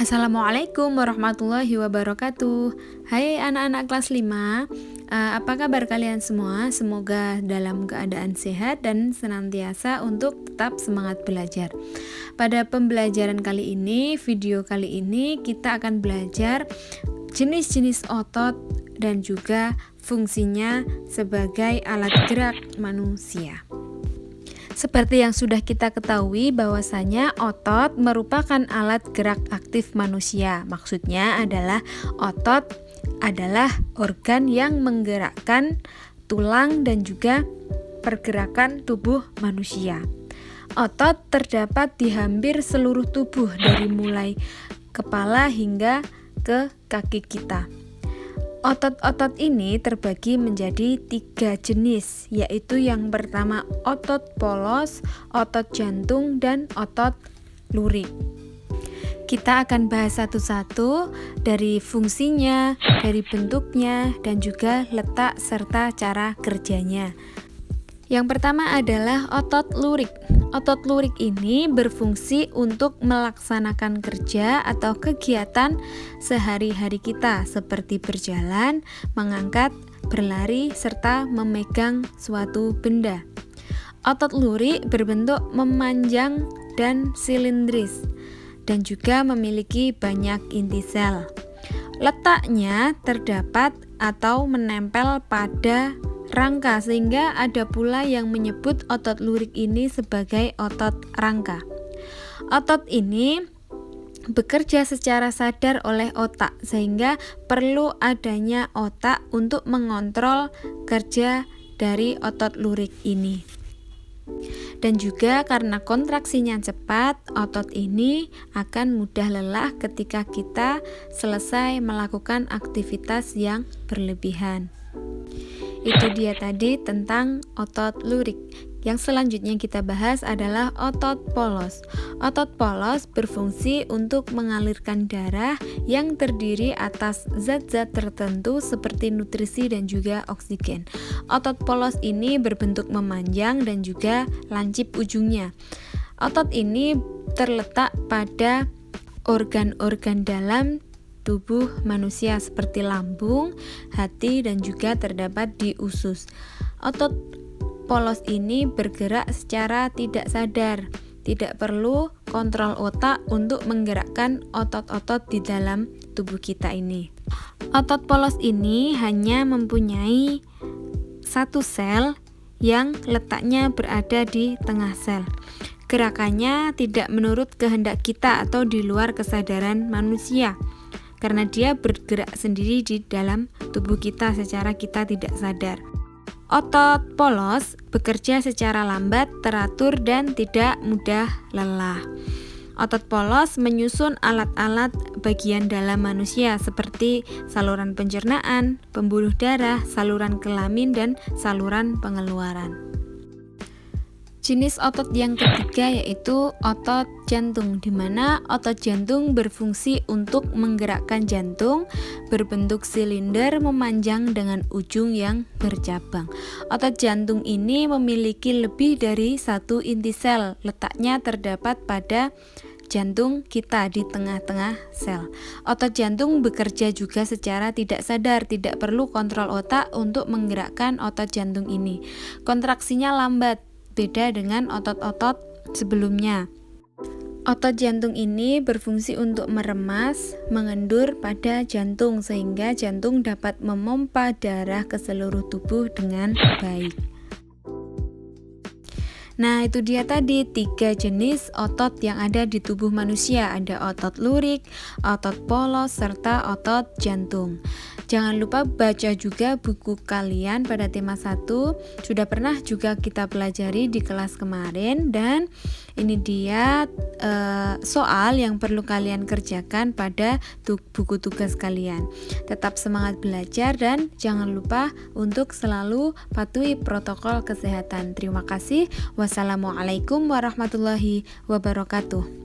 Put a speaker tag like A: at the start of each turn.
A: Assalamualaikum warahmatullahi wabarakatuh. Hai anak-anak kelas 5, apa kabar kalian semua? Semoga dalam keadaan sehat dan senantiasa untuk tetap semangat belajar. Pada pembelajaran kali ini, video kali ini kita akan belajar jenis-jenis otot dan juga fungsinya sebagai alat gerak manusia. Seperti yang sudah kita ketahui bahwasanya otot merupakan alat gerak aktif manusia. Maksudnya adalah otot adalah organ yang menggerakkan tulang dan juga pergerakan tubuh manusia. Otot terdapat di hampir seluruh tubuh dari mulai kepala hingga ke kaki kita. Otot-otot ini terbagi menjadi 3 jenis, yaitu yang pertama otot polos, otot jantung, dan otot lurik. Kita akan bahas satu-satu dari fungsinya, dari bentuknya, dan juga letak serta cara kerjanya. Yang pertama adalah otot lurik. Otot lurik ini berfungsi untuk melaksanakan kerja atau kegiatan sehari-hari kita seperti berjalan, mengangkat, berlari, serta memegang suatu benda. Otot lurik berbentuk memanjang dan silindris dan juga memiliki banyak inti sel. Letaknya terdapat atau menempel pada rangka, sehingga ada pula yang menyebut otot lurik ini sebagai otot rangka. Otot ini bekerja secara sadar oleh otak, sehingga perlu adanya otak untuk mengontrol kerja dari otot lurik ini. Dan juga karena kontraksinya cepat, otot ini akan mudah lelah ketika kita selesai melakukan aktivitas yang berlebihan. Itu dia tadi tentang otot lurik. Yang selanjutnya kita bahas adalah otot polos. Otot polos berfungsi untuk mengalirkan darah yang terdiri atas zat-zat tertentu seperti nutrisi dan juga oksigen. Otot polos ini berbentuk memanjang dan juga lancip ujungnya. Otot ini terletak pada organ-organ dalam tubuh manusia seperti lambung, hati, dan juga terdapat di usus. Otot polos ini bergerak secara tidak sadar, tidak perlu kontrol otak untuk menggerakkan otot-otot di dalam tubuh kita ini. Otot polos ini hanya mempunyai satu sel yang letaknya berada di tengah sel. Gerakannya tidak menurut kehendak kita atau di luar kesadaran manusia, karena dia bergerak sendiri di dalam tubuh kita secara kita tidak sadar. Otot polos bekerja secara lambat, teratur, dan tidak mudah lelah. Otot polos menyusun alat-alat bagian dalam manusia seperti saluran pencernaan, pembuluh darah, saluran kelamin, dan saluran pengeluaran. Jenis otot yang ketiga yaitu otot jantung, di mana otot jantung berfungsi untuk menggerakkan jantung, berbentuk silinder memanjang dengan ujung yang bercabang. Otot jantung ini memiliki lebih dari satu inti sel, letaknya terdapat pada jantung kita di tengah-tengah sel. Otot jantung bekerja juga secara tidak sadar, tidak perlu kontrol otak untuk menggerakkan otot jantung ini. Kontraksinya lambat, beda dengan otot-otot sebelumnya. Otot jantung ini berfungsi untuk meremas, mengendur pada jantung sehingga jantung dapat memompa darah ke seluruh tubuh dengan baik. Nah, itu dia tadi 3 jenis otot yang ada di tubuh manusia. Ada otot lurik, otot polos, serta otot jantung. Jangan lupa baca juga buku kalian pada tema 1. Sudah pernah juga kita pelajari di kelas kemarin, dan ini dia soal yang perlu kalian kerjakan pada buku tugas kalian. Tetap semangat belajar dan jangan lupa untuk selalu patuhi protokol kesehatan. Terima kasih. Wassalamualaikum warahmatullahi wabarakatuh.